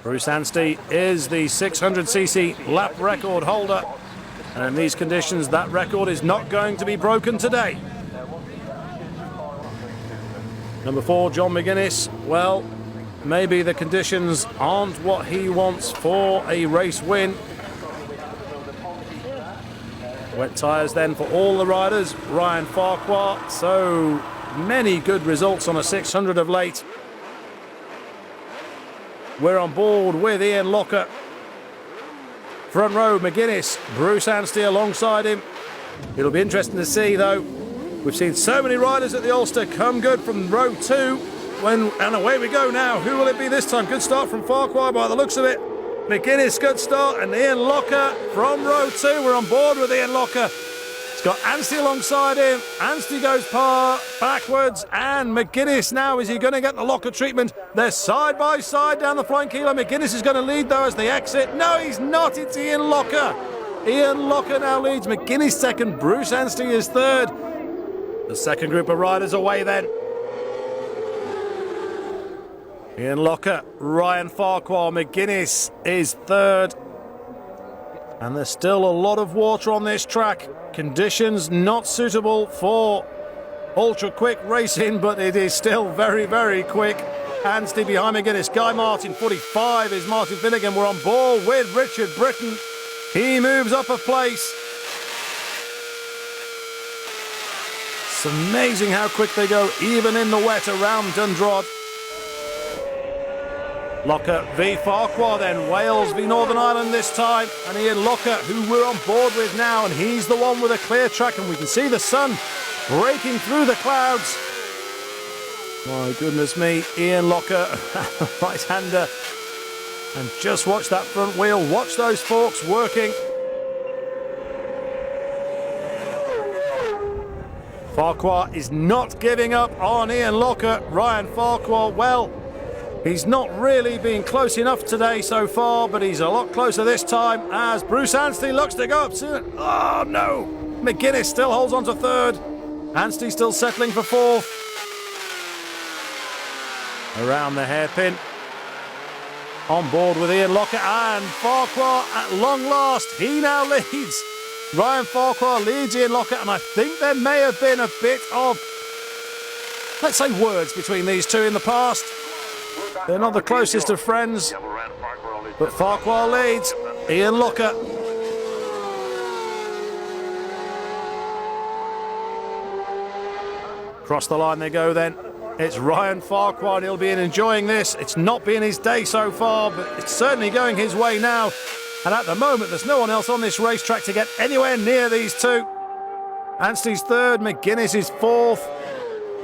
Bruce Anstey is the 600cc lap record holder, and in these conditions that record is not going to be broken today. Number 4, John McGuinness, well, maybe the conditions aren't what he wants for a race win. Wet tyres then for all the riders. Ryan Farquhar, so many good results on a 600 of late. We're on board with Ian Lougher. Front row, McGuinness, Bruce Anstey alongside him. It'll be interesting to see, though. We've seen so many riders at the Ulster come good from row 2. And away we go now. Who will it be this time? Good start from Farquhar by the looks of it. McGuinness, good start, and Ian Lougher from row 2. We're on board with Ian Lougher. He's got Anstey alongside him. Anstey goes backwards, and McGuinness now, is he going to get the Lougher treatment? They're side by side down the flying kilo. McGuinness is going to lead, though, as they exit. No, he's not. It's Ian Lougher. Ian Lougher now leads. McGuinness second. Bruce Anstey is third. The second group of riders away then. Ian Lougher, Ryan Farquhar, McGuinness is third. And there's still a lot of water on this track. Conditions not suitable for ultra-quick racing, but it is still very, very quick. Anstey behind McGuinness. Guy Martin, 45 is Martin Finnegan. We're on board with Richard Britton. He moves up a place. It's amazing how quick they go, even in the wet around Dundrod. Lougher v Farquhar then, Wales v Northern Ireland this time, and Ian Lougher, who we're on board with now, and he's the one with a clear track, and we can see the sun breaking through the clouds. My goodness me, Ian Lougher, right-hander, and just watch that front wheel, watch those forks working. Farquhar is not giving up on Ian Lougher. Ryan Farquhar, well, he's not really been close enough today so far, but he's a lot closer this time as Bruce Anstey looks to go up soon. Oh no! McGuinness still holds on to third. Anstey still settling for fourth. Around the hairpin. On board with Ian Lougher, and Farquhar at long last, he now leads. Ryan Farquhar leads Ian Lougher, and I think there may have been a bit of, let's say, words between these two in the past. They're not the closest of friends, but Farquhar leads. Ian Lougher. Across the line they go then. It's Ryan Farquhar, and he'll be enjoying this. It's not been his day so far, but it's certainly going his way now. And at the moment, there's no one else on this racetrack to get anywhere near these two. Anstey's third, McGuinness is fourth.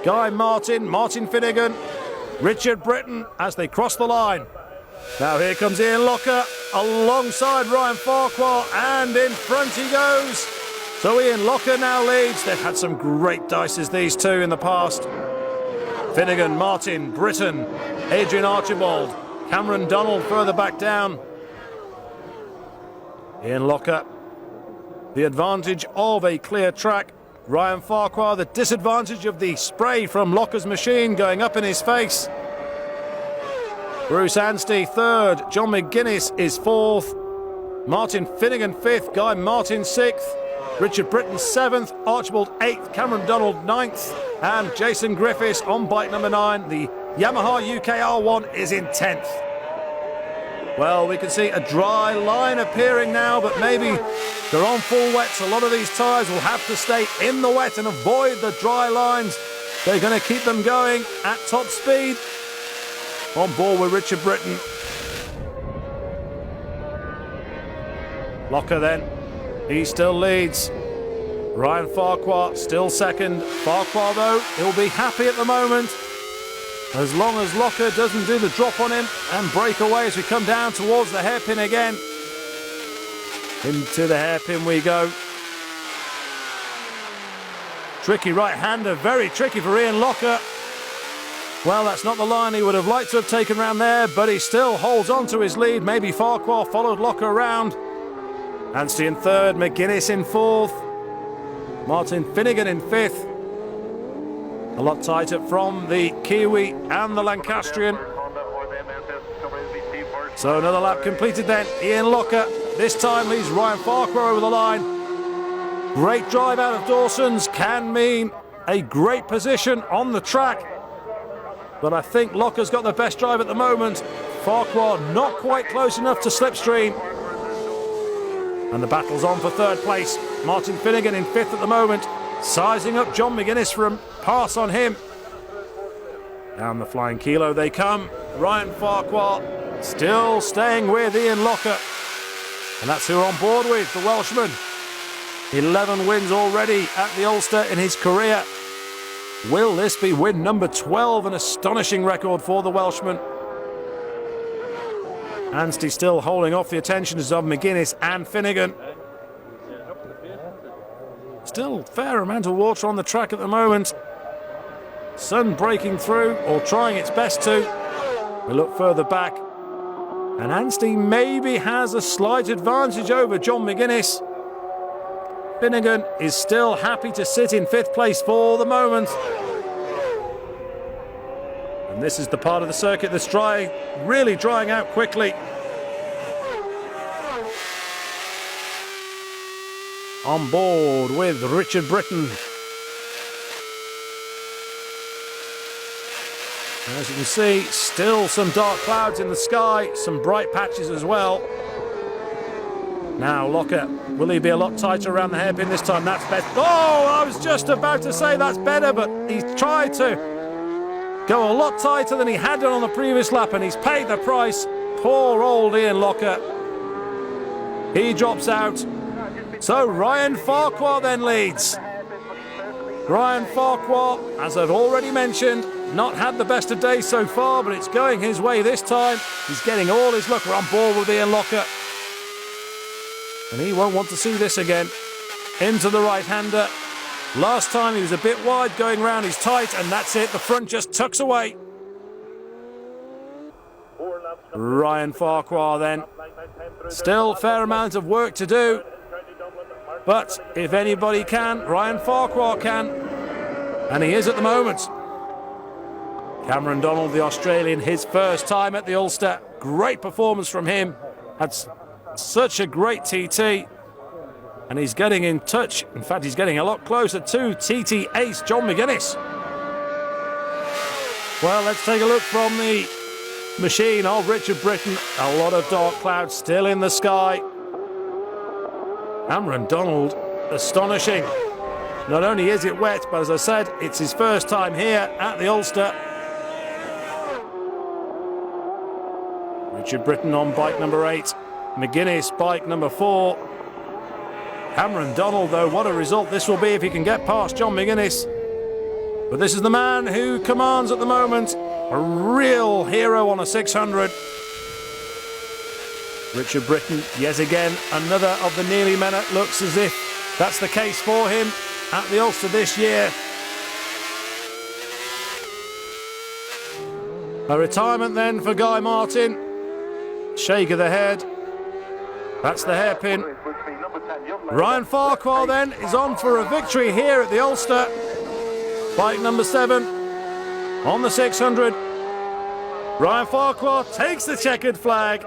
Guy Martin, Martin Finnegan, Richard Britton as they cross the line. Now here comes Ian Lougher alongside Ryan Farquhar, and in front he goes. So Ian Lougher now leads. They've had some great dices, these two, in the past. Finnegan, Martin, Britton, Adrian Archibald, Cameron Donald further back down. Ian Lougher, the advantage of a clear track. Ryan Farquhar, the disadvantage of the spray from Lougher's machine going up in his face. Bruce Anstey third, John McGuinness is fourth, Martin Finnegan fifth, Guy Martin sixth, Richard Britton seventh, Archibald eighth, Cameron Donald ninth, and Jason Griffiths on bike number 9. The Yamaha UK R1 is in 10th. Well, we can see a dry line appearing now, but maybe they're on full wets. A lot of these tyres will have to stay in the wet and avoid the dry lines. They're going to keep them going at top speed. On board with Richard Britton. Lougher then, he still leads. Ryan Farquhar still second. Farquhar, though, he'll be happy at the moment, as long as Lougher doesn't do the drop on him and break away as we come down towards the hairpin again. Into the hairpin we go. Tricky right-hander, very tricky for Ian Lougher. Well, that's not the line he would have liked to have taken round there, but he still holds on to his lead. Maybe Farquhar followed Lougher around. Anstey in third, McGuinness in fourth, Martin Finnegan in fifth. A lot tighter from the Kiwi and the Lancastrian. So another lap completed then. Ian Lougher this time leads Ryan Farquhar over the line. Great drive out of Dawson's can mean a great position on the track. But I think Lougher's got the best drive at the moment. Farquhar not quite close enough to slipstream. And the battle's on for third place. Martin Finnegan in fifth at the moment, sizing up John McGuinness for a pass on him. Down the flying kilo they come. Ryan Farquhar still staying with Ian Lougher. And that's who we're on board with, the Welshman. 11 wins already at the Ulster in his career. Will this be win number 12? An astonishing record for the Welshman. Anstey still holding off the attentions of McGuinness and Finnegan. Still a fair amount of water on the track at the moment. Sun breaking through, or trying its best to. We look further back, and Anstey maybe has a slight advantage over John McGuinness. Finnegan is still happy to sit in fifth place for the moment. And this is the part of the circuit that's really drying out quickly. On board with Richard Britton. As you can see, still some dark clouds in the sky, some bright patches as well. Now Lougher, will he be a lot tighter around the hairpin this time? That's better. Oh, I was just about to say that's better, but he's tried to go a lot tighter than he had done on the previous lap, and he's paid the price. Poor old Ian Lougher. He drops out. So Ryan Farquhar then leads. Ryan Farquhar, as I've already mentioned, not had the best of days so far, but it's going his way this time. He's getting all his luck. We're on board with Ian Lougher. And he won't want to see this again. Into the right-hander. Last time he was a bit wide going round his tight, and that's it. The front just tucks away. Ryan Farquhar then. Still a fair amount of work to do. But if anybody can, Ryan Farquhar can. And he is at the moment. Cameron Donald, the Australian, his first time at the Ulster. Great performance from him. Had such a great TT. And he's getting in touch. In fact, he's getting a lot closer to TT ace John McGuinness. Well, let's take a look from the machine of Richard Britton. A lot of dark clouds still in the sky. Cameron Donald, astonishing. Not only is it wet, but as I said, it's his first time here at the Ulster. Richard Britton on bike number 8. McGuinness, bike number 4. Cameron Donald, though, what a result this will be if he can get past John McGuinness. But this is the man who commands at the moment. A real hero on a 600. Richard Britton, yet again, another of the nearly men. It looks as if that's the case for him at the Ulster this year. A retirement then for Guy Martin. Shake of the head. That's the hairpin. Ryan Farquhar then is on for a victory here at the Ulster. Bike number 7 on the 600. Ryan Farquhar takes the checkered flag.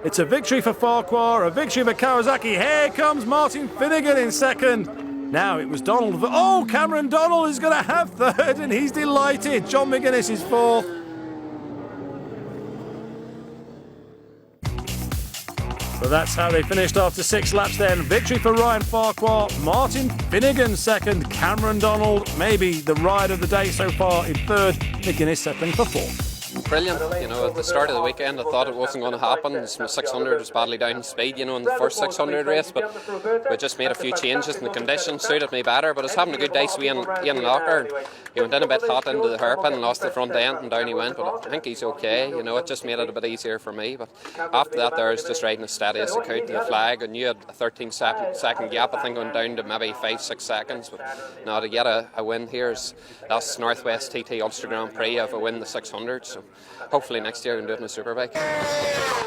It's a victory for Farquhar, a victory for Kawasaki. Here comes Martin Finnegan in second. Now it was Donald. Oh, Cameron Donald is going to have third, and he's delighted. John McGuinness is fourth. So that's how they finished after 6 laps then. Victory for Ryan Farquhar, Martin Finnegan second, Cameron Donald, maybe the ride of the day so far, in third, McGuinness settling for fourth. Brilliant, you know, at the start of the weekend I thought it wasn't going to happen. My 600 was badly down in speed, you know, in the first 600 race, but we just made a few changes and the conditions suited me better. But I was having a good day, so Ian Lougher, he went in a bit hot into the hairpin and lost the front end, and down he went, but I think he's okay, you know. It just made it a bit easier for me, but after that there was just riding as steady as I could to the flag, and you had a 13-second gap, I think, going down to maybe 5-6 seconds. But now to get a win here is that's Northwest TT Ulster Grand Prix of a win the 600, so hopefully next year I can do it in a superbike.